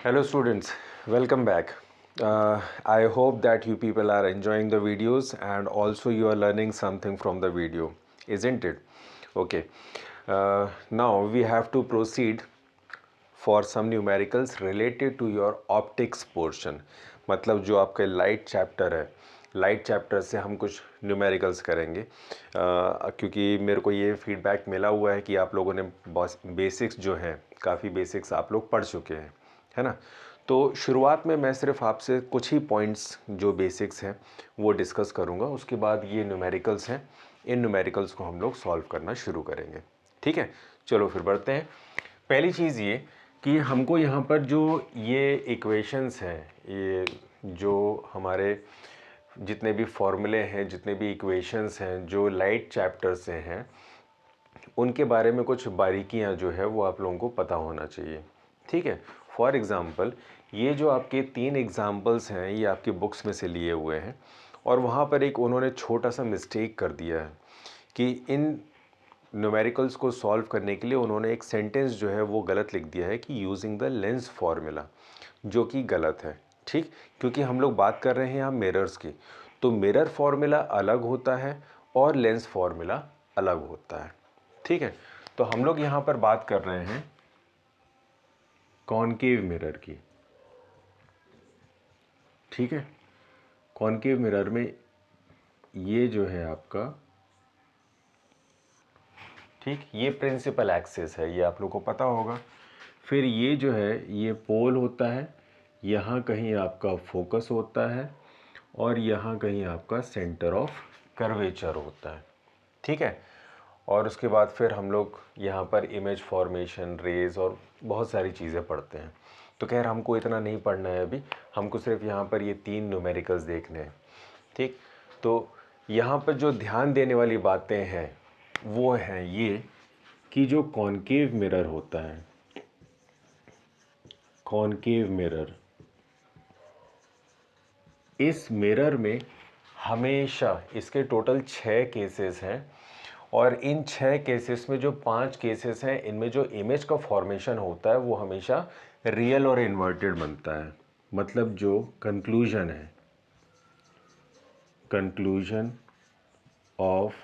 Hello students, welcome back. I hope that you people are enjoying the videos and also you are learning something from the video, isn't it? Okay. Now we have to proceed for some numericals related to your optics portion. मतलब जो आपके light chapter है, light chapter से हम कुछ numericals करेंगे क्योंकि मेरे को ये फीडबैक मिला हुआ है कि आप लोगों ने बेसिक्स जो हैं काफ़ी बेसिक्स आप लोग पढ़ चुके हैं, है ना। तो शुरुआत में मैं सिर्फ आपसे कुछ ही पॉइंट्स जो बेसिक्स हैं वो डिस्कस करूँगा, उसके बाद ये न्यूमेरिकल्स हैं, इन न्यूमेरिकल्स को हम लोग सॉल्व करना शुरू करेंगे। ठीक है, चलो फिर बढ़ते हैं। पहली चीज़ ये कि हमको यहाँ पर जो ये इक्वेशंस हैं, ये जो हमारे जितने भी फॉर्मूले हैं, जितने भी इक्वेशंस हैं जो लाइट चैप्टर से हैं, उनके बारे में कुछ बारीकियाँ जो है वो आप लोगों को पता होना चाहिए। ठीक है, फॉर एग्ज़ाम्पल ये जो आपके 3 एग्ज़ाम्पल्स हैं ये आपकी बुक्स में से लिए हुए हैं और वहाँ पर एक उन्होंने छोटा सा मिस्टेक कर दिया है कि इन न्यूमेरिकल्स को सॉल्व करने के लिए उन्होंने एक सेंटेंस जो है वो गलत लिख दिया है कि यूजिंग द लेंस फार्मूला, जो कि गलत है। ठीक, क्योंकि हम लोग बात कर रहे हैं यहाँ मिरर्स की, तो मिरर फार्मूला अलग होता है और लेंस फार्मूला अलग होता है। ठीक है, तो हम लोग यहाँ पर बात कर रहे हैं कॉनकेव मिरर की। ठीक है, कॉनकेव मिरर में ये जो है आपका, ठीक, ये प्रिंसिपल एक्सिस है, ये आप लोग को पता होगा। फिर ये जो है ये पोल होता है, यहाँ कहीं आपका फोकस होता है और यहाँ कहीं आपका सेंटर ऑफ कर्वेचर होता है। ठीक है, और उसके बाद फिर हम लोग यहाँ पर इमेज फॉर्मेशन, रेज और बहुत सारी चीज़ें पढ़ते हैं। तो खैर हमको इतना नहीं पढ़ना है अभी, हमको सिर्फ यहाँ पर ये 3 न्यूमेरिकल्स देखने हैं। ठीक, तो यहाँ पर जो ध्यान देने वाली बातें हैं वो हैं ये कि जो कॉनकेव मिरर होता है, कॉनकेव मिरर, इस मिरर में हमेशा इसके टोटल 6 केसेस हैं और इन 6 केसेस में जो 5 केसेस हैं इनमें जो इमेज का फॉर्मेशन होता है वो हमेशा रियल और इन्वर्टेड बनता है। मतलब जो कंक्लूजन है, कंक्लूजन ऑफ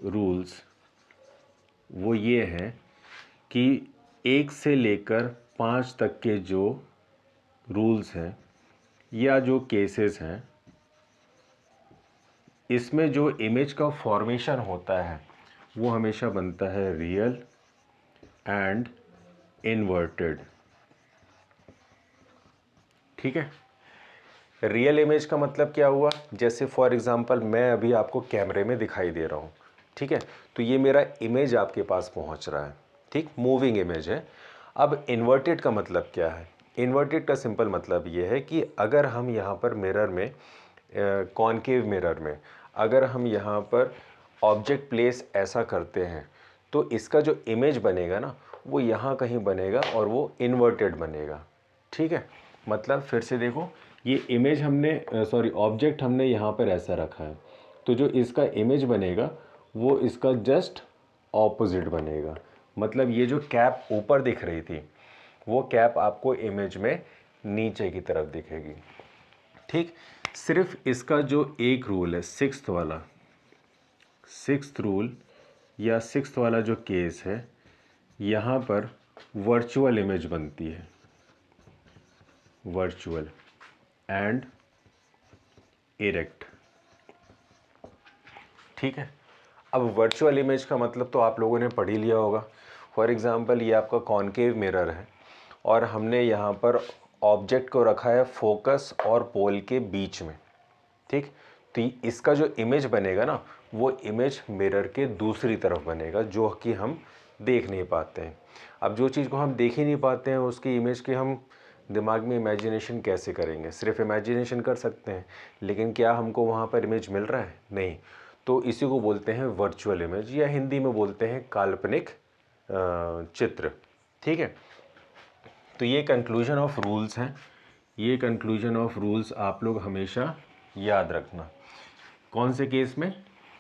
रूल्स वो ये है कि 1 से लेकर 5 तक के जो रूल्स हैं या जो केसेस हैं इसमें जो इमेज का फॉर्मेशन होता है वो हमेशा बनता है रियल एंड इन्वर्टेड। ठीक है, रियल इमेज का मतलब क्या हुआ, जैसे फॉर एग्जांपल मैं अभी आपको कैमरे में दिखाई दे रहा हूँ। ठीक है, तो ये मेरा इमेज आपके पास पहुँच रहा है। ठीक, मूविंग इमेज है। अब इन्वर्टेड का मतलब क्या है, इन्वर्टेड का सिंपल मतलब ये है कि अगर हम यहाँ पर मिरर में, कॉनकेव मिरर में अगर हम यहाँ पर ऑब्जेक्ट प्लेस ऐसा करते हैं तो इसका जो इमेज बनेगा ना वो यहाँ कहीं बनेगा और वो इन्वर्टेड बनेगा। ठीक है, मतलब फिर से देखो, ये इमेज हमने ऑब्जेक्ट हमने यहाँ पर ऐसा रखा है, तो जो इसका इमेज बनेगा वो इसका जस्ट ऑपोजिट बनेगा। मतलब ये जो कैप ऊपर दिख रही थी वो कैप आपको इमेज में नीचे की तरफ दिखेगी। ठीक, सिर्फ इसका जो एक रूल है, सिक्स्थ वाला, सिक्स्थ रूल या सिक्स्थ वाला जो केस है, यहाँ पर वर्चुअल इमेज बनती है, वर्चुअल एंड इरेक्ट। ठीक है, अब वर्चुअल इमेज का मतलब तो आप लोगों ने पढ़ ही लिया होगा। फॉर एग्जांपल ये आपका कॉनकेव मिरर है और हमने यहाँ पर ऑब्जेक्ट को रखा है फोकस और पोल के बीच में। ठीक, तो इसका जो इमेज बनेगा ना वो इमेज मिरर के दूसरी तरफ बनेगा, जो कि हम देख नहीं पाते हैं। अब जो चीज़ को हम देख ही नहीं पाते हैं उसकी इमेज के हम दिमाग में इमेजिनेशन कैसे करेंगे, सिर्फ इमेजिनेशन कर सकते हैं, लेकिन क्या हमको वहाँ पर इमेज मिल रहा है, नहीं। तो इसी को बोलते हैं वर्चुअल इमेज या हिंदी में बोलते हैं काल्पनिक चित्र। ठीक है, तो ये कंक्लूजन ऑफ रूल्स हैं, ये कंक्लूजन ऑफ रूल्स आप लोग हमेशा याद रखना। कौन से केस में,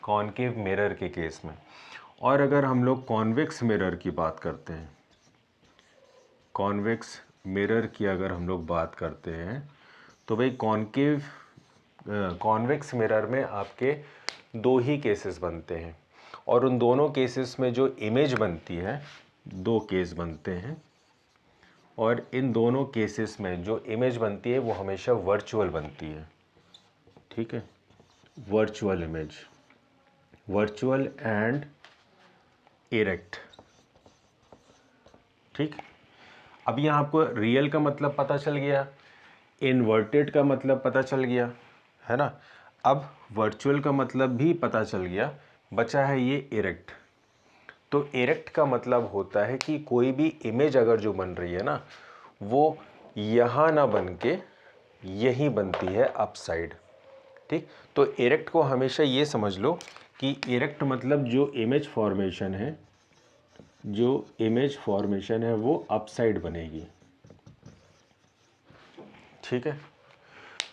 कॉनकेव मिरर के केस में। और अगर हम लोग कॉन्वेक्स मिरर की बात करते हैं, कॉन्वेक्स मिरर की अगर हम लोग बात करते हैं तो भाई कॉन्वेक्स मिरर में आपके दो ही केसेस बनते हैं, और उन दोनों केसेस में जो इमेज बनती है, दो केस बनते हैं, और इन दोनों केसेस में जो इमेज बनती है वो हमेशा वर्चुअल बनती है। ठीक है, virtual image, virtual and erect. ठीक, अब यहाँ आपको रियल का मतलब पता चल गया, इन्वर्टेड का मतलब पता चल गया, है ना। अब वर्चुअल का मतलब भी पता चल गया, बचा है ये इरेक्ट। तो इरेक्ट का मतलब होता है कि कोई भी इमेज अगर जो बन रही है ना, वो यहाँ ना बन के यहीं बनती है अपसाइड। ठीक, तो इरेक्ट को हमेशा ये समझ लो कि इरेक्ट मतलब जो इमेज फॉर्मेशन है, जो इमेज फॉर्मेशन है वो अपसाइड बनेगी। ठीक है,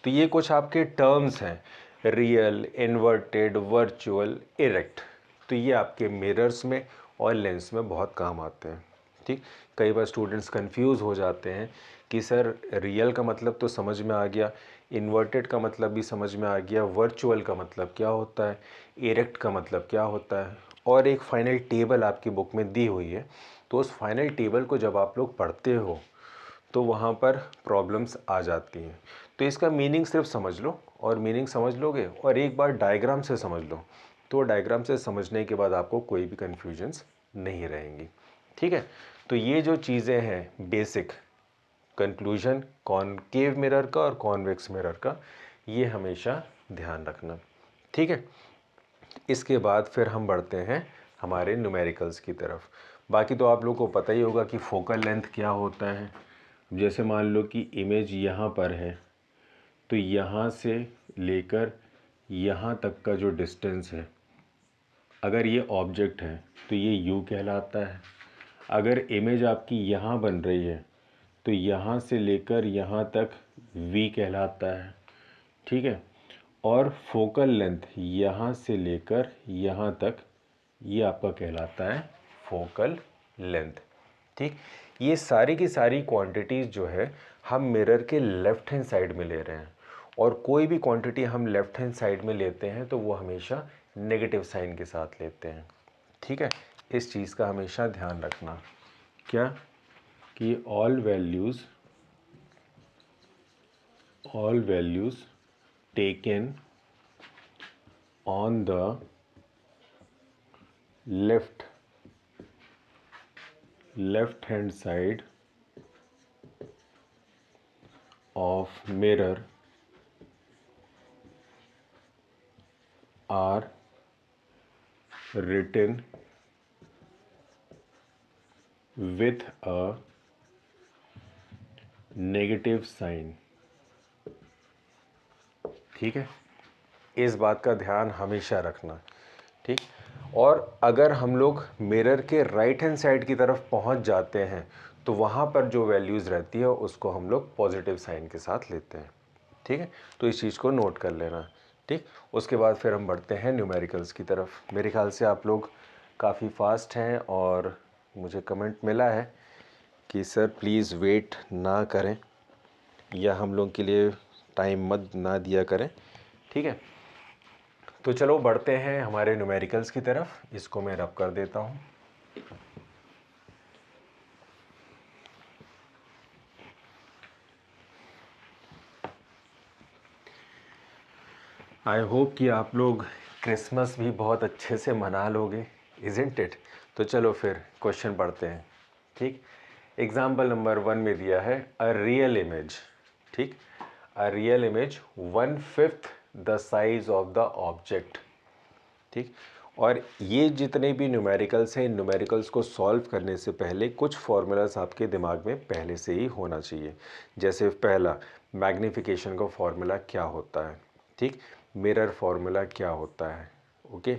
तो ये कुछ आपके टर्म्स हैं, रियल, इन्वर्टेड, वर्चुअल, इरेक्ट। तो ये आपके मिरर्स में और लेंस में बहुत काम आते हैं। ठीक, कई बार स्टूडेंट्स कंफ्यूज हो जाते हैं कि सर रियल का मतलब तो समझ में आ गया, इन्वर्टेड का मतलब भी समझ में आ गया, वर्चुअल का मतलब क्या होता है, इरेक्ट का मतलब क्या होता है, और एक फाइनल टेबल आपकी बुक में दी हुई है। तो उस फाइनल टेबल को जब आप लोग पढ़ते हो तो वहाँ पर प्रॉब्लम्स आ जाती हैं। तो इसका मीनिंग सिर्फ समझ लो, और मीनिंग समझ लोगे और एक बार डायग्राम से समझ लो, तो डायग्राम से समझने के बाद आपको कोई भी कन्फ्यूजन्स नहीं रहेंगी। ठीक है, तो ये जो चीज़ें हैं बेसिक, कंक्लूजन कॉनकेव मिरर का और कॉन्वेक्स मिरर का, ये हमेशा ध्यान रखना। ठीक है, इसके बाद फिर हम बढ़ते हैं हमारे न्यूमेरिकल्स की तरफ। बाकी तो आप लोगों को पता ही होगा कि फोकल लेंथ क्या होता है। जैसे मान लो कि इमेज यहाँ पर है, तो यहाँ से लेकर यहाँ तक का जो डिस्टेंस है, अगर ये ऑब्जेक्ट है तो ये u कहलाता है। अगर इमेज आपकी यहाँ बन रही है तो यहाँ से लेकर यहाँ तक v कहलाता है। ठीक है, और फोकल लेंथ यहाँ से लेकर यहाँ तक ये आपका कहलाता है फोकल लेंथ। ठीक, ये सारी की सारी क्वांटिटीज़ जो है हम मिरर के लेफ़्ट हैंड साइड में ले रहे हैं, और कोई भी क्वांटिटी हम लेफ़्ट हैंड साइड में लेते हैं तो वो हमेशा नेगेटिव साइन के साथ लेते हैं। ठीक है, इस चीज़ का हमेशा ध्यान रखना, क्या कि all values taken on the left hand side of mirror are written with a negative sign। ठीक है, इस बात का ध्यान हमेशा रखना। ठीक, और अगर हम लोग मिरर के राइट हैंड साइड की तरफ पहुंच जाते हैं तो वहाँ पर जो वैल्यूज़ रहती है उसको हम लोग पॉजिटिव साइन के साथ लेते हैं। ठीक है, तो इस चीज़ को नोट कर लेना। ठीक, उसके बाद फिर हम बढ़ते हैं न्यूमेरिकल्स की तरफ। मेरे ख्याल से आप लोग काफ़ी फास्ट हैं, और मुझे कमेंट मिला है कि सर प्लीज़ वेट ना करें या हम लोग के लिए टाइम मत ना दिया करें। ठीक है, तो चलो बढ़ते हैं हमारे न्यूमेरिकल्स की तरफ। इसको मैं रब कर देता हूँ। आई होप कि आप लोग क्रिसमस भी बहुत अच्छे से मना लोगे, इज़न्ट इट। तो चलो फिर क्वेश्चन पढ़ते हैं। ठीक, एग्जाम्पल नंबर 1 में दिया है अ रियल इमेज। ठीक, a real image 1/5 the size of the object. ठीक, और ये जितने भी न्यूमेरिकल्स हैं, इन न्यूमेरिकल्स को सॉल्व करने से पहले कुछ फार्मूलाज आपके दिमाग में पहले से ही होना चाहिए। जैसे पहला, मैग्नीफिकेशन का फार्मूला क्या होता है। ठीक, मिरर फार्मूला क्या होता है। ओके,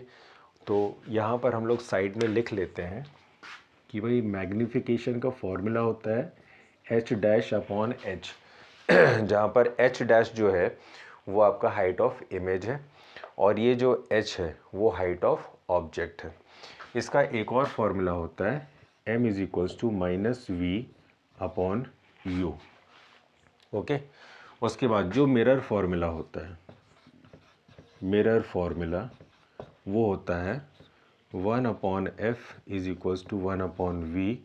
तो यहाँ पर हम लोग साइड में लिख लेते हैं कि भाई मैग्नीफिकेशन का फॉर्मूला होता है H'/H, जहाँ पर H' जो है वो आपका हाइट ऑफ इमेज है, और ये जो H है वो हाइट ऑफ ऑब्जेक्ट है। इसका एक और फॉर्मूला होता है M = -V/H। यू। ओके, उसके बाद जो मिरर फॉर्मूला होता है, मिरर फॉर्मूला वो होता है 1/f is equals to 1/v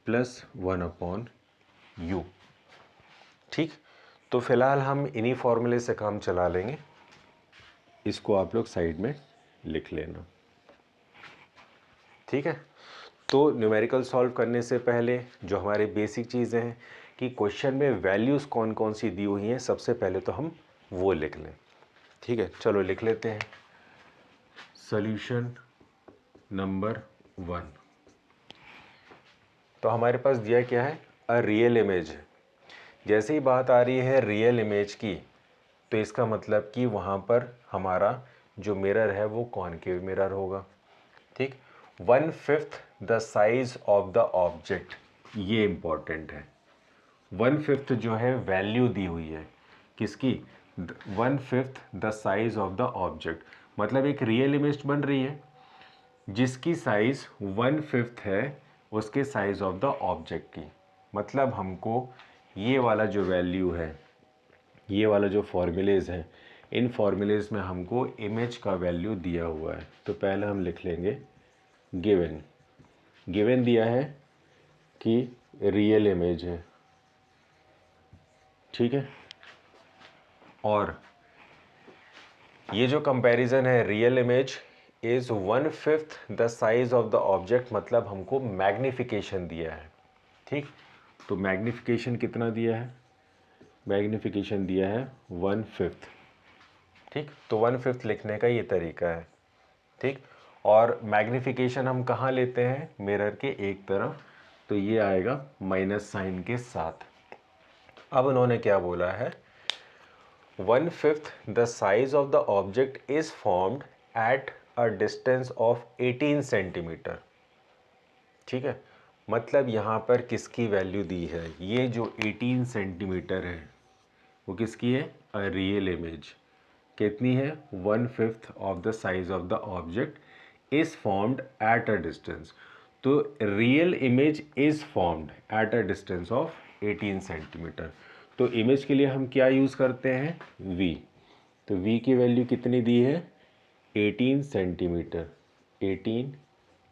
plus 1/u। ठीक, तो फिलहाल हम इन्हीं फॉर्मूले से काम चला लेंगे। इसको आप लोग साइड में लिख लेना। ठीक है, तो न्यूमेरिकल सॉल्व करने से पहले जो हमारे बेसिक चीज़ें हैं कि क्वेश्चन में वैल्यूज़ कौन कौन सी दी हुई हैं, सबसे पहले तो हम वो लिख लें। ठीक है, चलो लिख लेते हैं। सॉल्यूशन नंबर 1, तो हमारे पास दिया क्या है, अ रियल इमेज है। जैसे ही बात आ रही है रियल इमेज की, तो इसका मतलब कि वहाँ पर हमारा जो मिरर है वो कॉनकेव मिरर होगा। ठीक, 1/5 the size of the object, ये इम्पॉर्टेंट है। 1/5 जो है वैल्यू दी हुई है किसकी, 1/5 the size of the object, मतलब एक रियल इमेज बन रही है जिसकी साइज 1/5 है उसके साइज ऑफ द ऑब्जेक्ट की। मतलब हमको ये वाला जो वैल्यू है, ये वाला जो फॉर्मूलेज हैं, इन फॉर्मूलेज में हमको इमेज का वैल्यू दिया हुआ है। तो पहले हम लिख लेंगे गिवन, गिवन दिया है कि रियल इमेज है। ठीक है, और ये जो कंपैरिजन है, real image is 1/5 the size of the object, मतलब हमको मैग्निफिकेशन दिया है। ठीक, तो मैग्निफिकेशन कितना दिया है, मैग्निफिकेशन दिया है 1/5। ठीक, तो 1/5 लिखने का ये तरीका है। ठीक, और मैग्निफिकेशन हम कहाँ लेते हैं, मिरर के एक तरफ, तो ये आएगा माइनस साइन के साथ। अब उन्होंने क्या बोला है, 1/5 the size of the object is formed at a distance of 18 centimetre. ठीक है, मतलब यहाँ पर किसकी वैल्यू दी है, ये जो 18 सेंटीमीटर है वो किसकी है, अ रियल इमेज। कितनी है, 1/5 of the size of the object is formed at a distance. तो real image is formed at a distance of 18 centimetre. तो इमेज के लिए हम क्या यूज़ करते हैं, v। तो v की वैल्यू कितनी दी है, 18 सेंटीमीटर, 18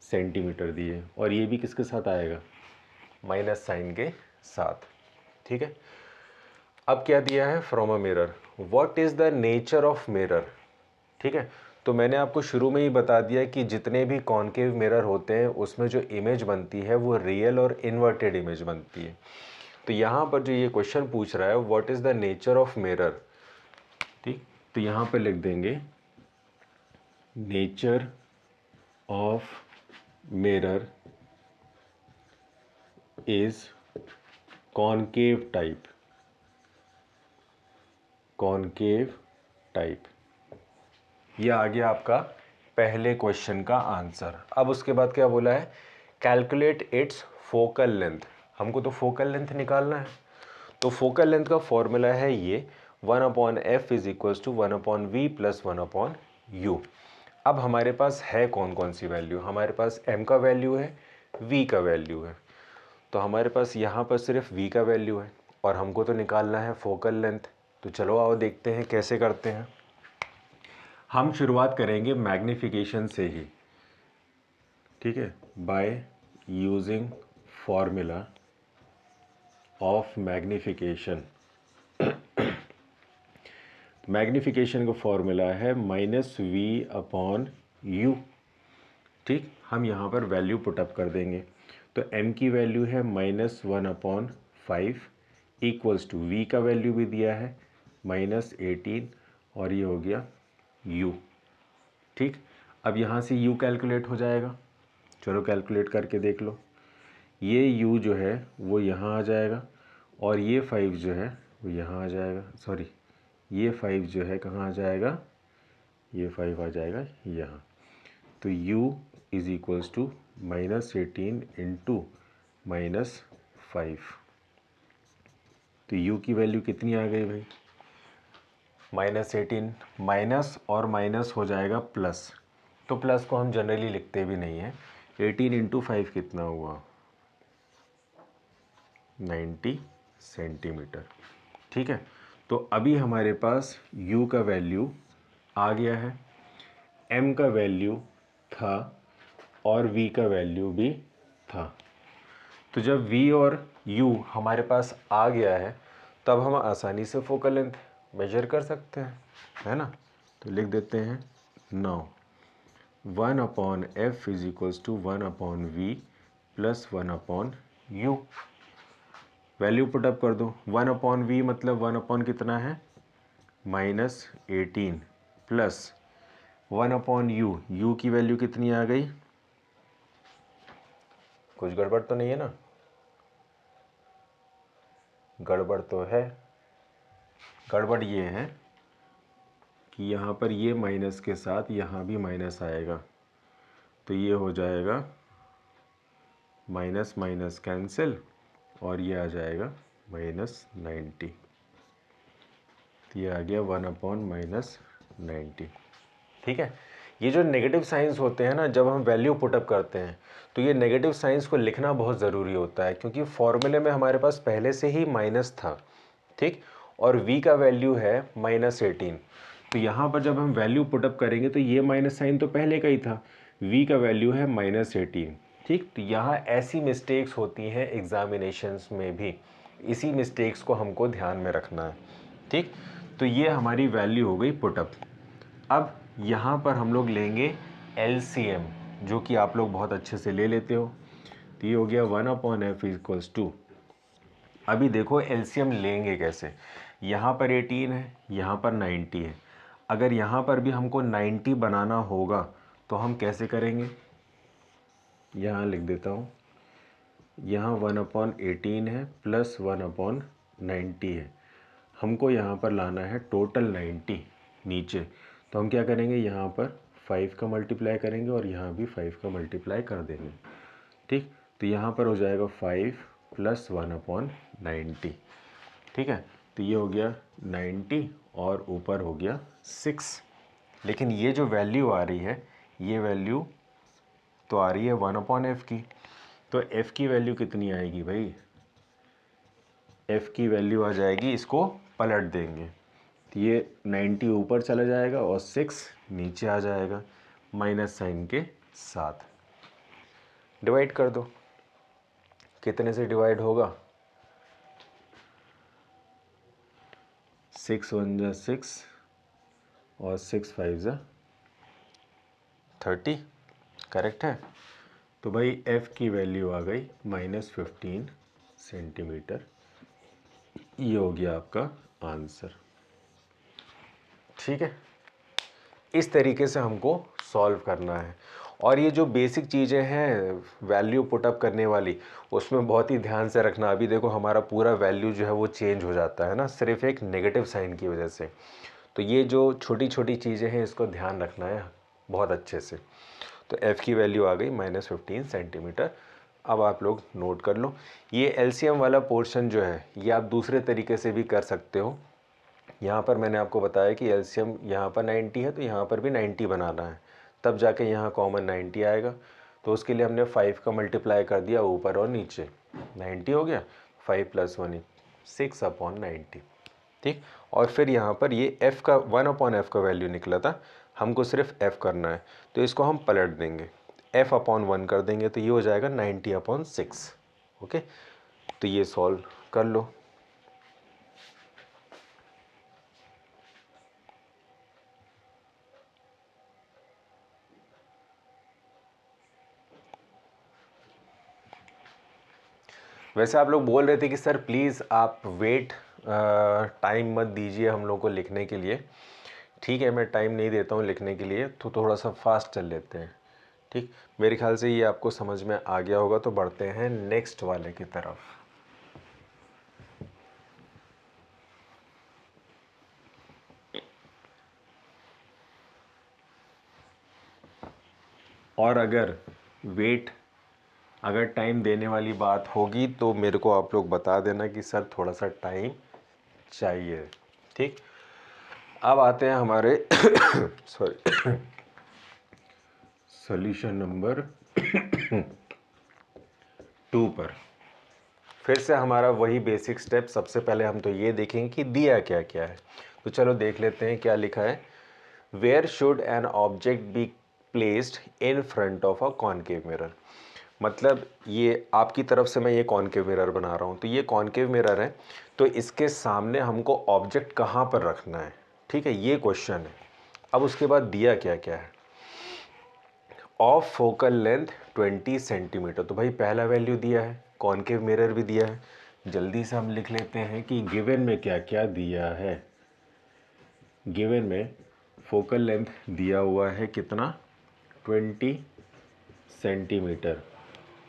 सेंटीमीटर दी है, और ये भी किसके साथ आएगा, माइनस साइन के साथ। ठीक है, अब क्या दिया है, from a mirror, what is the nature of mirror. ठीक है, तो मैंने आपको शुरू में ही बता दिया कि जितने भी कॉनकेव मिरर होते हैं उसमें जो इमेज बनती है वो रियल और इन्वर्टेड इमेज बनती है। तो यहाँ पर जो ये क्वेश्चन पूछ रहा है, what is the nature of mirror. ठीक, तो यहाँ पर लिख देंगे nature of mirror is concave type, concave type. ये आ गया आपका पहले क्वेश्चन का आंसर। अब उसके बाद क्या बोला है, कैलकुलेट इट्स फोकल लेंथ। हमको तो फोकल लेंथ निकालना है, तो फोकल लेंथ का फॉर्मूला है ये 1/f is equals to 1/v plus 1/u। अब हमारे पास है कौन कौन सी वैल्यू, हमारे पास m का वैल्यू है, v का वैल्यू है। तो हमारे पास यहाँ पर सिर्फ v का वैल्यू है और हमको तो निकालना है फोकल लेंथ। तो चलो आओ देखते हैं कैसे करते हैं। हम शुरुआत करेंगे मैग्निफिकेशन से ही। ठीक है, bye using formula of magnification. Magnification का फॉर्मूला है -v/u। ठीक, हम यहाँ पर वैल्यू पुटअप कर देंगे। तो m की वैल्यू है -1/5 इक्वल्स टू v का वैल्यू भी दिया है -18, और ये हो गया u। ठीक, अब यहाँ से u कैलकुलेट हो जाएगा। चलो कैलकुलेट करके देख लो। ये u जो है वो यहाँ आ जाएगा, और ये 5 जो है वो यहाँ आ जाएगा। सॉरी, ये 5 जो है कहाँ आ जाएगा, ये 5 आ जाएगा यहाँ। तो u is equals to -18 into -5। तो u की वैल्यू कितनी आ गई भाई, -18, माइनस और माइनस हो जाएगा प्लस। तो प्लस को हम जनरली लिखते भी नहीं हैं। 18 इंटू 5 कितना हुआ, 96। सेंटीमीटर। ठीक है, तो अभी हमारे पास u का वैल्यू आ गया है, m का वैल्यू था और v का वैल्यू भी था। तो जब v और u हमारे पास आ गया है तब हम आसानी से फोकल लेंथ मेजर कर सकते हैं, है ना। तो लिख देते हैं now 1/f is equals to 1/v plus 1/u। Value put up कर दो। 1/v मतलब 1 कितना है -18 प्लस 1/u, u की वैल्यू कितनी आ गई, कुछ गड़बड़ तो नहीं है ना, गड़बड़ तो है। गड़बड़ ये है कि यहाँ पर ये माइनस के साथ यहाँ भी माइनस आएगा, तो ये हो जाएगा माइनस माइनस कैंसिल और ये आ जाएगा -90। तो ये आ गया 1/-90। ठीक है, ये जो नेगेटिव साइंस होते हैं ना, जब हम वैल्यू पुटअप करते हैं तो ये नेगेटिव साइंस को लिखना बहुत ज़रूरी होता है, क्योंकि फॉर्मूले में हमारे पास पहले से ही माइनस था। ठीक, और v का वैल्यू है -18, तो यहाँ पर जब हम वैल्यू पुटअप करेंगे तो ये माइनस साइन तो पहले का ही था, v का वैल्यू है -18। ठीक, तो यहाँ ऐसी मिस्टेक्स होती हैं एग्जामिनेशंस में भी, इसी मिस्टेक्स को हमको ध्यान में रखना है। ठीक, तो ये हमारी वैल्यू हो गई पुटअप। अब यहाँ पर हम लोग लेंगे LCM, जो कि आप लोग बहुत अच्छे से ले लेते हो। तो ये हो गया 1/f इक्वल्स टू, अभी देखो LCM लेंगे कैसे। यहाँ पर 18 है, यहाँ पर 90 है। अगर यहाँ पर भी हमको 90 बनाना होगा तो हम कैसे करेंगे, यहाँ लिख देता हूँ। यहाँ 1/18 है प्लस 1/90 है, हमको यहाँ पर लाना है टोटल 90 नीचे। तो हम क्या करेंगे, यहाँ पर 5 का मल्टीप्लाई करेंगे और यहाँ भी 5 का मल्टीप्लाई कर देंगे। ठीक, तो यहाँ पर हो जाएगा 5 प्लस 1/90। ठीक है, तो ये हो गया 90 और ऊपर हो गया 6। लेकिन ये जो वैल्यू आ रही है, ये वैल्यू तो आ रही है 1/f की, तो f की वैल्यू कितनी आएगी भाई, f की वैल्यू आ जाएगी, इसको पलट देंगे तो ये 90 ऊपर चला जाएगा और 6 नीचे आ जाएगा माइनस साइन के साथ। डिवाइड कर दो, कितने से डिवाइड होगा, 6 1 जा 6 और 6 5 जा 30, करेक्ट है। तो भाई f की वैल्यू आ गई -15 सेंटीमीटर। ये हो गया आपका आंसर। ठीक है, इस तरीके से हमको सॉल्व करना है। और ये जो बेसिक चीज़ें हैं वैल्यू पुटअप करने वाली, उसमें बहुत ही ध्यान से रखना। अभी देखो हमारा पूरा वैल्यू जो है वो चेंज हो जाता है ना, सिर्फ एक नेगेटिव साइन की वजह से। तो ये जो छोटी छोटी चीज़ें हैं इसको ध्यान रखना है बहुत अच्छे से। तो f की वैल्यू आ गई -15 सेंटीमीटर। अब आप लोग नोट कर लो, ये LCM वाला पोर्शन जो है ये आप दूसरे तरीके से भी कर सकते हो। यहाँ पर मैंने आपको बताया कि LCM यहाँ पर 90 है तो यहाँ पर भी 90 बनाना है, तब जाके यहाँ कॉमन 90 आएगा। तो उसके लिए हमने 5 का मल्टीप्लाई कर दिया ऊपर और नीचे, 90 हो गया, 5 + 1 6/90। ठीक, और फिर यहाँ पर ये f का 1/f का वैल्यू निकला था, हमको सिर्फ f करना है, तो इसको हम पलट देंगे, f/1 कर देंगे, तो ये हो जाएगा 90/6। ओके, तो ये सॉल्व कर लो। वैसे आप लोग बोल रहे थे कि सर प्लीज़ आप वेट टाइम मत दीजिए हम लोग को लिखने के लिए। ठीक है, मैं टाइम नहीं देता हूँ लिखने के लिए, तो थोड़ा सा फास्ट चल लेते हैं। ठीक, मेरे ख्याल से ये आपको समझ में आ गया होगा, तो बढ़ते हैं नेक्स्ट वाले की तरफ। और अगर टाइम देने वाली बात होगी तो मेरे को आप लोग बता देना कि सर थोड़ा सा टाइम चाहिए। ठीक, अब आते हैं हमारे सॉरी सॉल्यूशन नंबर 2 पर। फिर से हमारा वही बेसिक स्टेप, सबसे पहले हम तो ये देखेंगे कि दिया क्या क्या है। तो चलो देख लेते हैं क्या लिखा है। Where should an object be placed in front of a concave mirror. मतलब ये आपकी तरफ से मैं ये कॉनकेव मिरर बना रहा हूँ, तो ये कॉनकेव मिरर है, तो इसके सामने हमको ऑब्जेक्ट कहाँ पर रखना है, ठीक है, ये क्वेश्चन है। अब उसके बाद दिया क्या क्या है। ऑफ फोकल लेंथ 20 सेंटीमीटर, तो भाई पहला वैल्यू दिया है, कॉनकेव मिरर भी दिया है। जल्दी से हम लिख लेते हैं कि गिवन में क्या क्या दिया है। गिवन में फोकल लेंथ दिया हुआ है कितना, 20 सेंटीमीटर,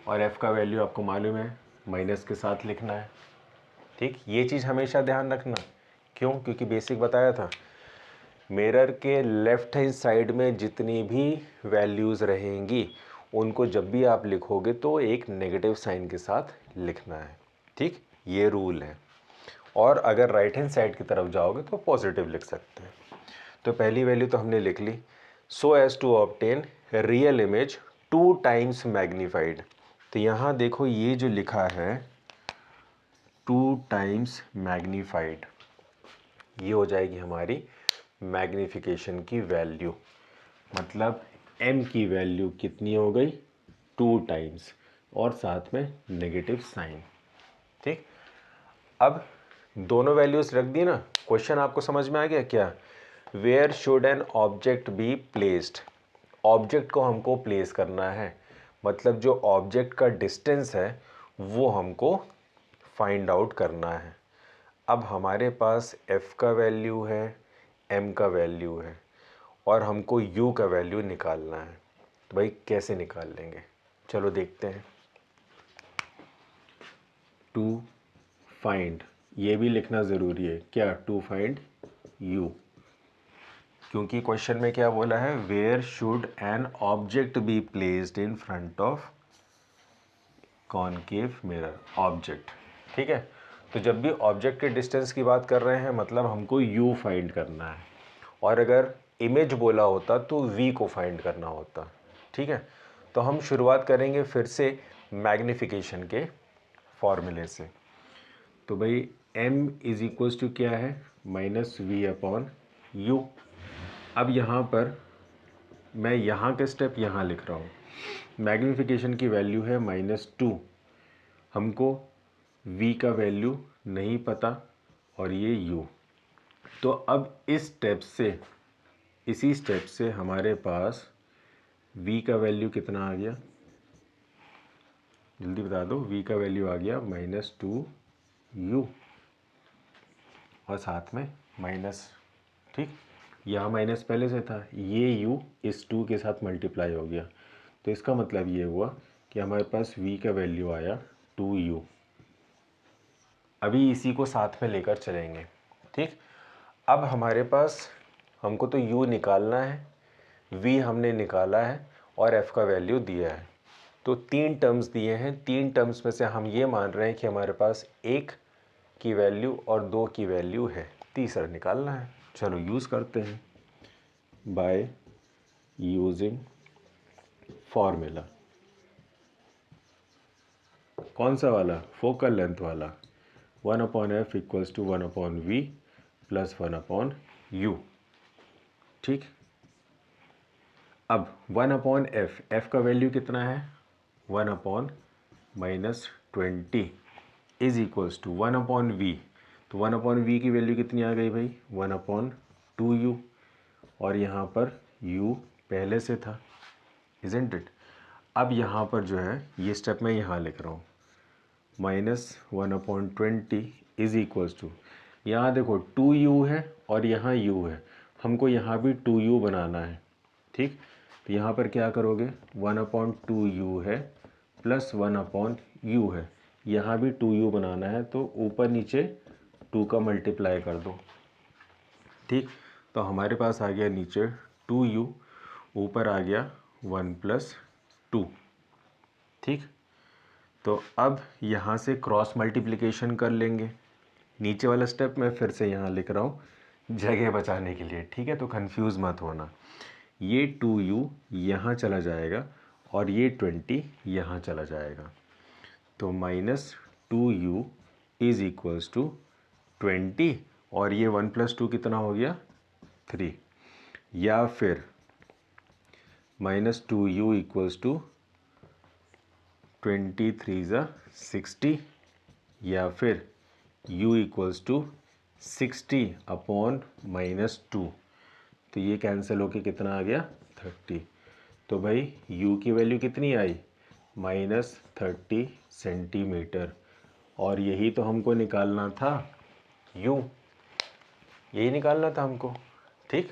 और एफ़ का वैल्यू आपको मालूम है माइनस के साथ लिखना है। ठीक, ये चीज़ हमेशा ध्यान रखना। क्यों? क्योंकि बेसिक बताया था, मिरर के लेफ़्ट हैंड साइड में जितनी भी वैल्यूज़ रहेंगी उनको जब भी आप लिखोगे तो एक नेगेटिव साइन के साथ लिखना है। ठीक, ये रूल है। और अगर राइट हैंड साइड की तरफ जाओगे तो पॉजिटिव लिख सकते हैं। तो पहली वैल्यू तो हमने लिख ली। So as to obtain real image 2 times magnified. तो यहाँ देखो ये जो लिखा है 2 टाइम्स मैग्नीफाइड, ये हो जाएगी हमारी मैग्नीफिकेशन की वैल्यू। मतलब m की वैल्यू कितनी हो गई, 2 टाइम्स, और साथ में नेगेटिव साइन। ठीक, अब दोनों वैल्यूज़ रख दी ना। क्वेश्चन आपको समझ में आ गया क्या। Where should an object be placed, object को हमको प्लेस करना है, मतलब जो ऑब्जेक्ट का डिस्टेंस है वो हमको फाइंड आउट करना है। अब हमारे पास f का वैल्यू है, m का वैल्यू है, और हमको u का वैल्यू निकालना है। तो भाई कैसे निकाल लेंगे, चलो देखते हैं। टू फाइंड, ये भी लिखना ज़रूरी है क्या, टू फाइंड u, क्योंकि क्वेश्चन में क्या बोला है, where should an object be placed in front of concave mirror object. ठीक है, तो जब भी ऑब्जेक्ट के डिस्टेंस की बात कर रहे हैं मतलब हमको u फाइंड करना है, और अगर इमेज बोला होता तो v को फाइंड करना होता। ठीक है, तो हम शुरुआत करेंगे फिर से मैग्नीफिकेशन के फॉर्मूले से। तो भाई m इज इक्वल्स टू क्या है, माइनस वी अपॉन यू। अब यहाँ पर मैं यहाँ के स्टेप यहाँ लिख रहा हूँ। मैग्नीफिकेशन की वैल्यू है -2, हमको v का वैल्यू नहीं पता, और ये u। तो अब इस स्टेप से, इसी स्टेप से हमारे पास v का वैल्यू कितना आ गया, जल्दी बता दो। v का वैल्यू आ गया -2u, और साथ में माइनस। ठीक, यहाँ माइनस पहले से था, ये u इस 2 के साथ मल्टीप्लाई हो गया, तो इसका मतलब ये हुआ कि हमारे पास v का वैल्यू आया 2u। अभी इसी को साथ में लेकर चलेंगे। ठीक, अब हमारे पास, हमको तो u निकालना है, v हमने निकाला है, और f का वैल्यू दिया है। तो 3 टर्म्स दिए हैं, 3 टर्म्स में से हम ये मान रहे हैं कि हमारे पास 1 की वैल्यू और 2 की वैल्यू है, तीसरा निकालना है। चलो यूज़ करते हैं, बाय यूजिंग फॉर्मूला। कौन सा वाला, फोकल लेंथ वाला। 1/f equals to 1/v plus 1/u। ठीक, अब 1/f, f का वैल्यू कितना है 1/-20 इज इक्वल्स टू 1/v। तो 1/v की वैल्यू कितनी आ गई भाई, 1/2u, और यहाँ पर u पहले से था, इज़न्ट इट। अब यहाँ पर जो है ये स्टेप मैं यहाँ लिख रहा हूँ, -1/20 इज इक्वल्स टू, यहाँ देखो 2u है और यहाँ u है, हमको यहाँ भी 2u बनाना है। ठीक, तो यहाँ पर क्या करोगे, 1/2u है प्लस 1/u है, यहाँ भी 2u बनाना है, तो ऊपर नीचे 2 का मल्टीप्लाई कर दो। ठीक, तो हमारे पास आ गया नीचे 2u, ऊपर आ गया 1 + 2। ठीक, तो अब यहाँ से क्रॉस मल्टीप्लिकेशन कर लेंगे। नीचे वाला स्टेप मैं फिर से यहाँ लिख रहा हूँ जगह बचाने के लिए। ठीक है, तो कंफ्यूज मत होना। ये 2u यहाँ चला जाएगा और ये 20 यहाँ चला जाएगा, तो 2u इज इक्वल्स टू 20 और ये 1 + 2 कितना हो गया 3, या फिर -2u इक्वल्स टू 23 60, या फिर u इक्वल्स टू 60 अपॉन -2, तो ये कैंसिल होके कितना आ गया 30। तो भाई u की वैल्यू कितनी आई -30 सेंटीमीटर, और यही तो हमको निकालना था u, यही निकालना था हमको। ठीक,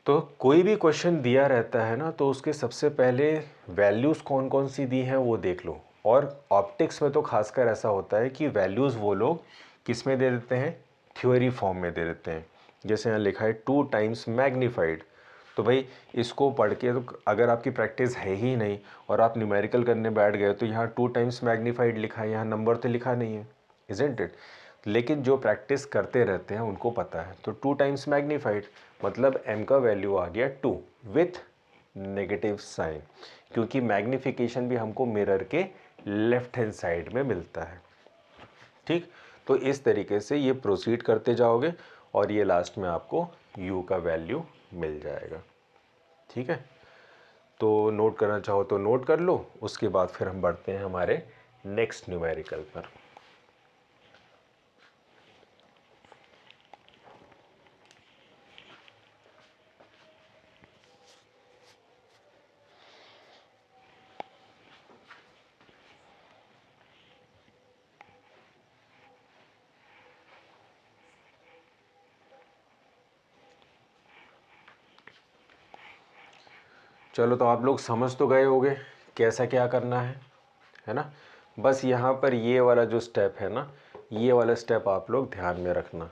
तो कोई भी क्वेश्चन दिया रहता है ना, तो उसके सबसे पहले वैल्यूज़ कौन कौन सी दी हैं वो देख लो। और ऑप्टिक्स में तो खासकर ऐसा होता है कि वैल्यूज़ वो लोग किस में दे देते हैं, थ्योरी फॉर्म में दे देते हैं। जैसे यहाँ लिखा है 2 टाइम्स मैग्नीफाइड, तो भाई इसको पढ़ के तो अगर आपकी प्रैक्टिस है ही नहीं और आप न्यूमेरिकल करने बैठ गए तो यहाँ 2 टाइम्स मैग्नीफाइड लिखा है, यहाँ नंबर तो लिखा नहीं है, इज़न्ट इट। लेकिन जो प्रैक्टिस करते रहते हैं उनको पता है। तो 2 टाइम्स मैग्नीफाइड मतलब m का वैल्यू आ गया 2 विथ नेगेटिव साइन, क्योंकि मैग्नीफिकेशन भी हमको मिरर के लेफ्ट हैंड साइड में मिलता है। ठीक, तो इस तरीके से ये प्रोसीड करते जाओगे और ये लास्ट में आपको u का वैल्यू मिल जाएगा। ठीक है, तो नोट करना चाहो तो नोट कर लो, उसके बाद फिर हम बढ़ते हैं हमारे नेक्स्ट न्यूमेरिकल पर। चलो, तो आप लोग समझ तो गए होंगे कैसा क्या करना है ना। बस यहाँ पर ये वाला जो स्टेप है ना, ये वाला स्टेप आप लोग ध्यान में रखना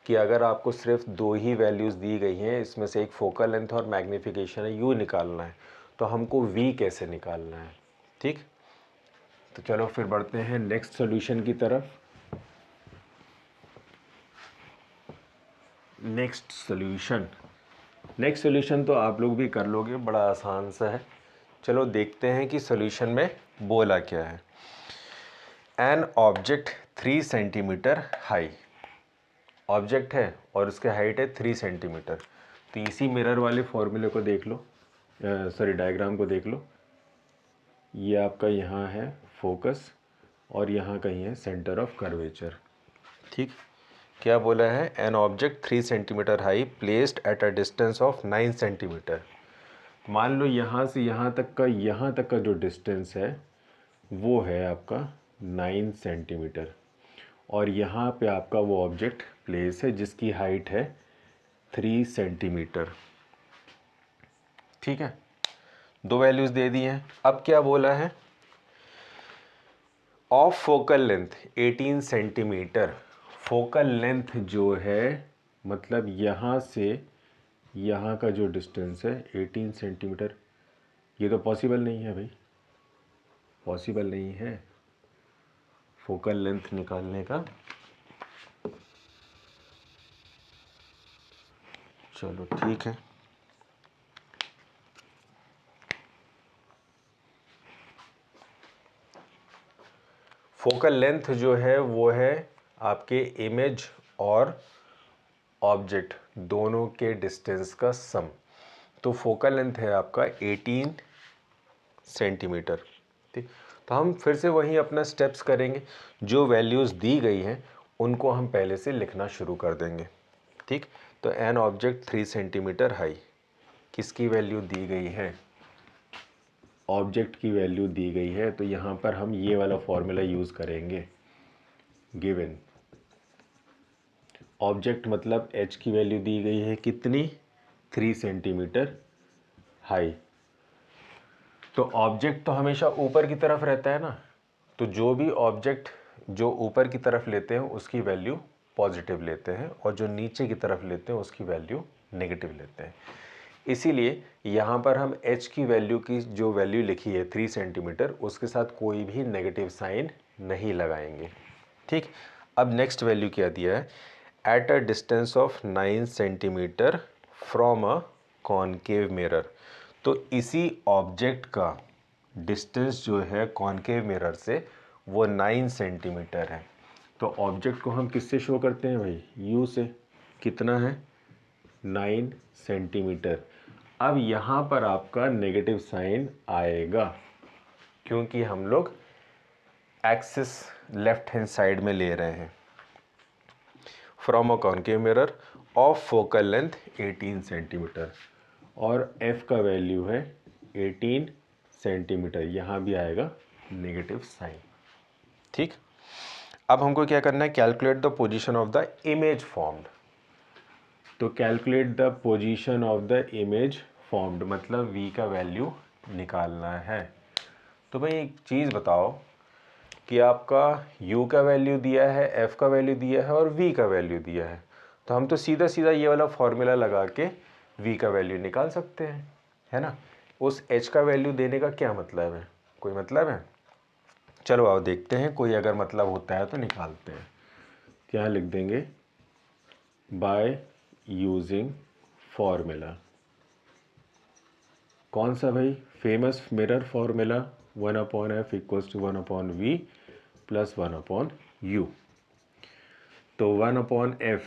कि अगर आपको सिर्फ 2 ही वैल्यूज़ दी गई हैं, इसमें से एक फोकल लेंथ और मैग्नीफिकेशन है, यू निकालना है, तो हमको वी कैसे निकालना है। ठीक, तो चलो फिर बढ़ते हैं नेक्स्ट सॉल्यूशन की तरफ। नेक्स्ट सॉल्यूशन तो आप लोग भी कर लोगे, बड़ा आसान सा है। चलो देखते हैं कि सॉल्यूशन में बोला क्या है। An object 3 centimetre high, object है और उसके हाइट है 3 सेंटीमीटर। तो इसी मिरर वाले फॉर्मूले को देख लो, सॉरी डायग्राम को देख लो। ये आपका यहाँ है फोकस और यहाँ कहीं है सेंटर ऑफ कर्वेचर। ठीक, क्या बोला है, an object 3 centimetre high placed at a distance of 9 centimetre. मान लो यहाँ से यहाँ तक का जो डिस्टेंस है वो है आपका 9 सेंटीमीटर, और यहाँ पे आपका वो ऑब्जेक्ट प्लेस है जिसकी हाइट है 3 सेंटीमीटर। ठीक है, 2 वैल्यूज़ दे दी हैं। अब क्या बोला है, of focal length 18 centimetre. Focal length जो है मतलब यहाँ से यहाँ का जो डिस्टेंस है 18 सेंटीमीटर, ये तो पॉसिबल नहीं है भाई, पॉसिबल नहीं है फोकल लेंथ निकालने का। चलो ठीक है, फोकल लेंथ जो है वो है आपके इमेज और ऑब्जेक्ट दोनों के डिस्टेंस का सम। तो फोकल लेंथ है आपका 18 सेंटीमीटर। ठीक, तो हम फिर से वही अपना स्टेप्स करेंगे, जो वैल्यूज़ दी गई हैं उनको हम पहले से लिखना शुरू कर देंगे। ठीक, तो एन ऑब्जेक्ट 3 सेंटीमीटर हाई, किसकी वैल्यू दी गई है, ऑब्जेक्ट की वैल्यू दी गई है, तो यहाँ पर हम ये वाला फॉर्मूला यूज़ करेंगे। गिवन ऑब्जेक्ट मतलब h की वैल्यू दी गई है कितनी, 3 सेंटीमीटर हाई। तो ऑब्जेक्ट तो हमेशा ऊपर की तरफ रहता है ना, तो जो भी ऑब्जेक्ट जो ऊपर की तरफ लेते हैं उसकी वैल्यू पॉजिटिव लेते हैं, और जो नीचे की तरफ लेते हैं उसकी वैल्यू नेगेटिव लेते हैं। इसीलिए यहाँ पर हम h की वैल्यू की जो वैल्यू लिखी है 3 सेंटीमीटर, उसके साथ कोई भी नेगेटिव साइन नहीं लगाएंगे। ठीक, अब नेक्स्ट वैल्यू क्या दिया है, eight a distance of 9 centimetre from a concave mirror. तो इसी ऑब्जेक्ट का डिस्टेंस जो है कॉनकेव मिरर से वो 9 सेंटीमीटर है। तो ऑब्जेक्ट को हम किससे शो करते हैं भाई? यू से। कितना है? 9 सेंटीमीटर। अब यहाँ पर आपका नेगेटिव साइन आएगा क्योंकि हम लोग एक्सिस लेफ्ट हैंड साइड में ले रहे हैं। From a concave mirror of focal length 18 centimetre और f का वैल्यू है 18 सेंटीमीटर। यहाँ भी आएगा नेगेटिव साइन। ठीक, अब हमको क्या करना है? Calculate the position of the image formed. तो calculate the position of the image formed मतलब v का वैल्यू निकालना है। तो भाई एक चीज़ बताओ कि आपका u का वैल्यू दिया है, f का वैल्यू दिया है और v का वैल्यू दिया है। तो हम तो सीधा सीधा ये वाला फॉर्मूला लगा के v का वैल्यू निकाल सकते हैं, है ना। उस h का वैल्यू देने का क्या मतलब है? कोई मतलब है? चलो आओ देखते हैं, कोई अगर मतलब होता है तो निकालते हैं। क्या लिख देंगे? By using formula. कौन सा भाई? Famous mirror formula 1/f equals to 1/v plus 1/u। तो 1/f,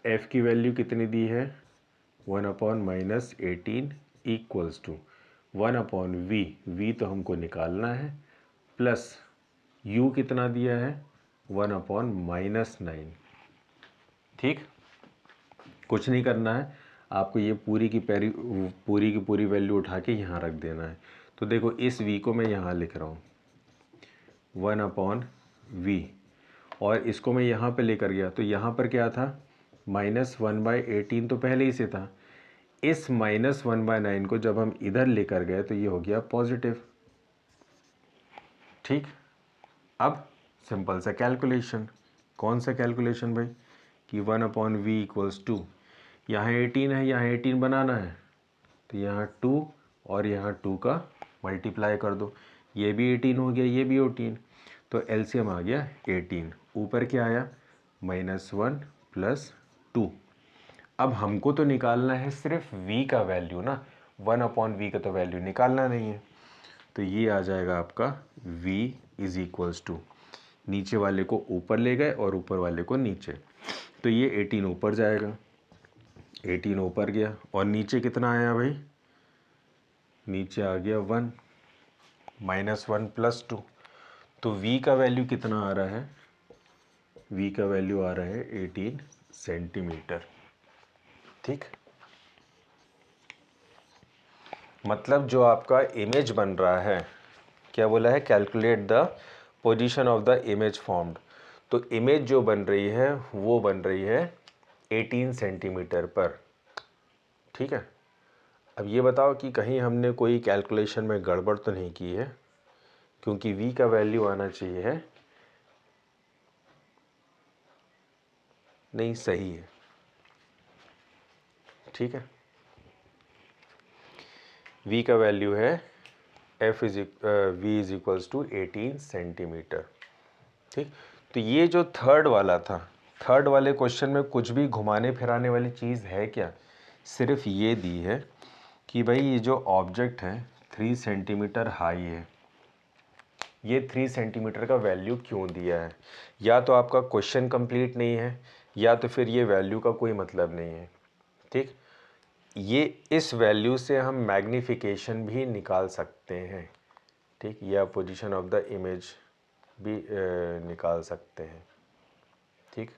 f की वैल्यू कितनी दी है? 1/-18 इक्वल्स टू 1/v, v तो हमको निकालना है, प्लस u कितना दिया है? 1/-9। ठीक, कुछ नहीं करना है आपको, ये पूरी की पूरी वैल्यू उठा के यहाँ रख देना है। तो देखो इस v को मैं यहाँ लिख रहा हूँ 1/v और इसको मैं यहाँ पे लेकर गया तो यहाँ पर क्या था? -1/18 तो पहले ही से था। इस -1/9 को जब हम इधर लेकर गए तो ये हो गया पॉजिटिव। ठीक, अब सिंपल सा कैलकुलेशन। कौन सा कैलकुलेशन भाई? कि 1/v इक्वल्स टू, यहाँ 18 है, यहाँ 18 बनाना है तो यहाँ 2 और यहाँ 2 का मल्टीप्लाई कर दो। ये भी 18 हो गया, ये भी 18, तो एलसीएम आ गया 18। ऊपर क्या आया? -1 प्लस 2। अब हमको तो निकालना है सिर्फ v का वैल्यू ना, 1/v का तो वैल्यू निकालना नहीं है। तो ये आ जाएगा आपका v इज इक्वल्स टू, नीचे वाले को ऊपर ले गए और ऊपर वाले को नीचे, तो ये 18 ऊपर जाएगा, 18 ऊपर गया और नीचे कितना आया भाई? नीचे आ गया 1, -1 प्लस 2। तो v का वैल्यू कितना आ रहा है? v का वैल्यू आ रहा है 18 सेंटीमीटर। ठीक, मतलब जो आपका इमेज बन रहा है, क्या बोला है? Calculate the position of the image formed. तो इमेज जो बन रही है वो बन रही है 18 सेंटीमीटर पर। ठीक है, अब ये बताओ कि कहीं हमने कोई कैलकुलेशन में गड़बड़ तो नहीं की है, क्योंकि v का वैल्यू आना चाहिए है, नहीं सही है। ठीक है, v का वैल्यू है v is equals to 18 centimetre. ठीक, तो ये जो थर्ड वाला था, थर्ड वाले क्वेश्चन में कुछ भी घुमाने फिराने वाली चीज़ है क्या? सिर्फ ये दी है कि भाई ये जो ऑब्जेक्ट है 3 सेंटीमीटर हाई है, ये 3 सेंटीमीटर का वैल्यू क्यों दिया है? या तो आपका क्वेश्चन कंप्लीट नहीं है, या तो फिर ये वैल्यू का कोई मतलब नहीं है। ठीक, ये इस वैल्यू से हम मैग्नीफिकेशन भी निकाल सकते हैं। ठीक, या पोजीशन ऑफ द इमेज भी निकाल सकते हैं। ठीक,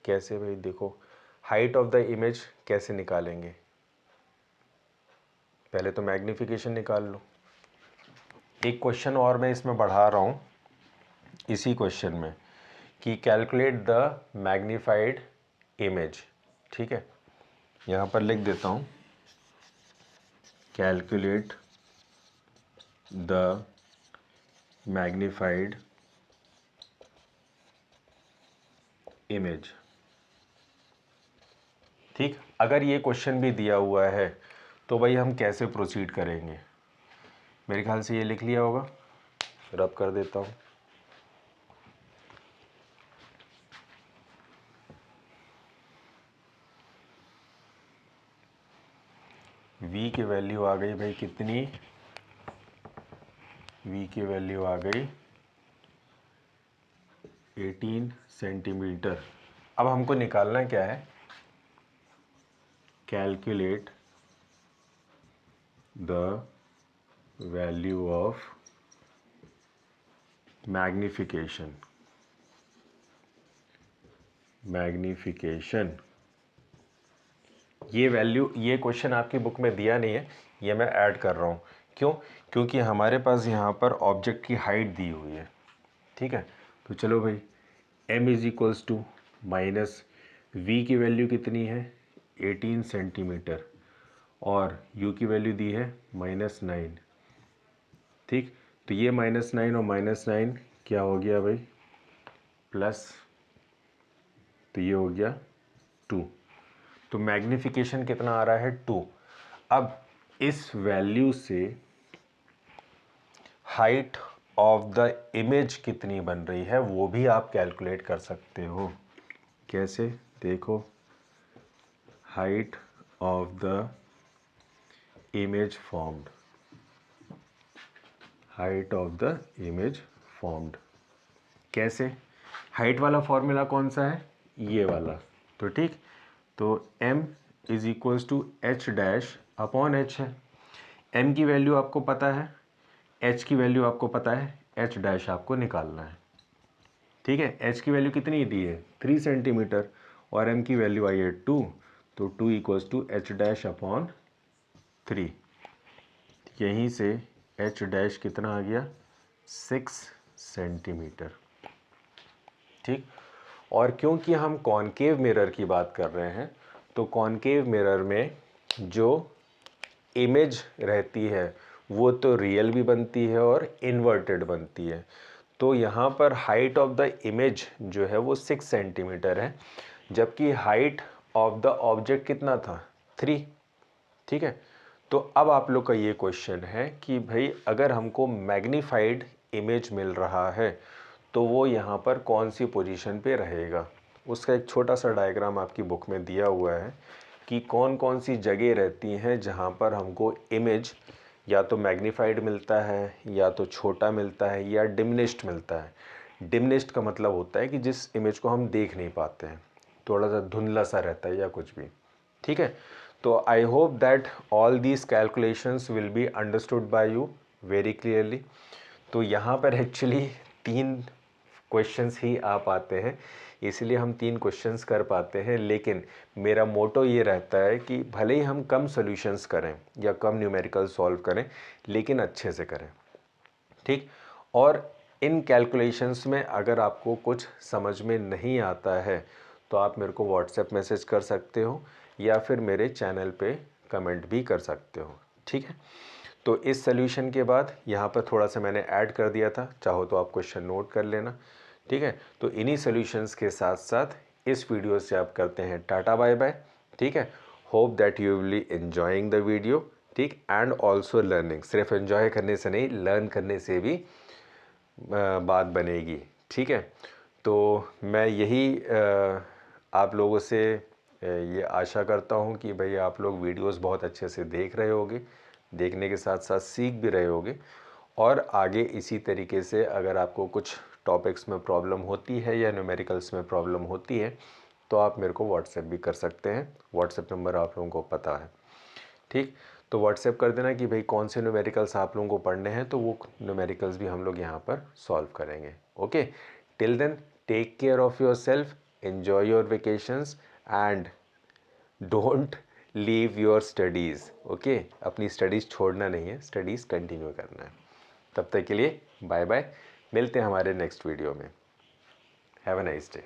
कैसे भाई? देखो हाइट ऑफ द इमेज कैसे निकालेंगे? पहले तो मैग्नीफिकेशन निकाल लो। एक क्वेश्चन और मैं इसमें बढ़ा रहा हूँ इसी क्वेश्चन में, कि कैलकुलेट द मैग्नीफाइड इमेज। ठीक है, यहाँ पर लिख देता हूँ कैलकुलेट द मैग्नीफाइड इमेज। ठीक, अगर ये क्वेश्चन भी दिया हुआ है तो भाई हम कैसे प्रोसीड करेंगे? मेरे ख्याल से ये लिख लिया होगा, रब कर देता हूँ। v की वैल्यू आ गई भाई कितनी? v की वैल्यू आ गई 18 सेंटीमीटर। अब हमको निकालना क्या है, calculate the value of magnification. ये वैल्यू, ये क्वेश्चन आपकी बुक में दिया नहीं है, ये मैं ऐड कर रहा हूँ। क्यों? क्योंकि हमारे पास यहाँ पर ऑब्जेक्ट की हाइट दी हुई है, ठीक है। तो चलो भाई, m is equals to minus v की वैल्यू कितनी है 18 सेंटीमीटर और u की वैल्यू दी है -9, ठीक। तो ये -9 और -9 क्या हो गया भाई, प्लस, तो ये हो गया 2। तो मैग्निफिकेशन कितना आ रहा है 2। अब इस वैल्यू से हाइट ऑफ द इमेज कितनी बन रही है वो भी आप कैलकुलेट कर सकते हो। कैसे? देखो, height of the image formed, height of the image formed कैसे? हाइट वाला फॉर्मूला कौन सा है, ये वाला, तो ठीक। तो m is equals to H dash upon H है। m की वैल्यू आपको पता है, h की वैल्यू आपको पता है, h डैश आपको निकालना है, ठीक है। h की वैल्यू कितनी दी है 3 सेंटीमीटर और m की वैल्यू आई है 2, तो 2 equals to H dash upon 3। यहीं से h डैश कितना आ गया 6 सेंटीमीटर, ठीक। और क्योंकि हम कॉनकेव मिरर की बात कर रहे हैं, तो कॉनकेव मिरर में जो इमेज रहती है वो तो रियल भी बनती है और इन्वर्टेड बनती है। तो यहाँ पर हाइट ऑफ द इमेज जो है वो 6 सेंटीमीटर है, जबकि हाइट ऑफ द ऑब्जेक्ट कितना था 3, ठीक है। तो अब आप लोग का ये क्वेश्चन है कि भाई अगर हमको मैग्नीफाइड इमेज मिल रहा है तो वो यहाँ पर कौन सी पोजीशन पे रहेगा। उसका एक छोटा सा डायग्राम आपकी बुक में दिया हुआ है कि कौन कौन सी जगह रहती हैं जहाँ पर हमको इमेज या तो मैग्नीफाइड मिलता है, या तो छोटा मिलता है, या डिमिनिश्ड मिलता है। डिमिनिश्ड का मतलब होता है कि जिस इमेज को हम देख नहीं पाते हैं, थोड़ा सा धुंधला सा रहता है या कुछ भी, ठीक है। तो I hope that all these calculations will be understood by you very clearly. तो यहाँ पर एक्चुअली 3 क्वेश्चंस ही आ पाते हैं, इसलिए हम 3 क्वेश्चंस कर पाते हैं। लेकिन मेरा मोटो ये रहता है कि भले ही हम कम सॉल्यूशंस करें या कम न्यूमेरिकल सॉल्व करें, लेकिन अच्छे से करें, ठीक। और इन कैलकुलेशंस में अगर आपको कुछ समझ में नहीं आता है तो आप मेरे को व्हाट्सएप मैसेज कर सकते हो या फिर मेरे चैनल पे कमेंट भी कर सकते हो, ठीक है। तो इस सॉल्यूशन के बाद यहाँ पर थोड़ा सा मैंने ऐड कर दिया था, चाहो तो आप क्वेश्चन नोट कर लेना, ठीक है। तो इन्हीं सॉल्यूशंस के साथ साथ इस वीडियो से आप करते हैं टाटा बाय बाय, ठीक है। Hope that you will be enjoying the video, ठीक, एंड ऑल्सो लर्निंग। सिर्फ एंजॉय करने से नहीं, लर्न करने से भी बात बनेगी, ठीक है। तो मैं यही आप लोगों से ये आशा करता हूँ कि भाई आप लोग वीडियोस बहुत अच्छे से देख रहे होगे, देखने के साथ साथ सीख भी रहे होगे। और आगे इसी तरीके से अगर आपको कुछ टॉपिक्स में प्रॉब्लम होती है या न्यूमेरिकल्स में प्रॉब्लम होती है तो आप मेरे को व्हाट्सएप भी कर सकते हैं। व्हाट्सएप नंबर आप लोगों को पता है, ठीक। तो व्हाट्सएप कर देना कि भाई कौन से न्यूमेरिकल्स आप लोगों को पढ़ने हैं, तो वो न्यूमेरिकल्स भी हम लोग यहाँ पर सॉल्व करेंगे। Okay, till then take care of your self, enjoy your vacations and don't leave your studies. Okay, अपनी स्टडीज़ छोड़ना नहीं है, स्टडीज़ कंटिन्यू करना है। तब तक के लिए बाय बाय, मिलते हैं हमारे नेक्स्ट वीडियो में। Have a nice day.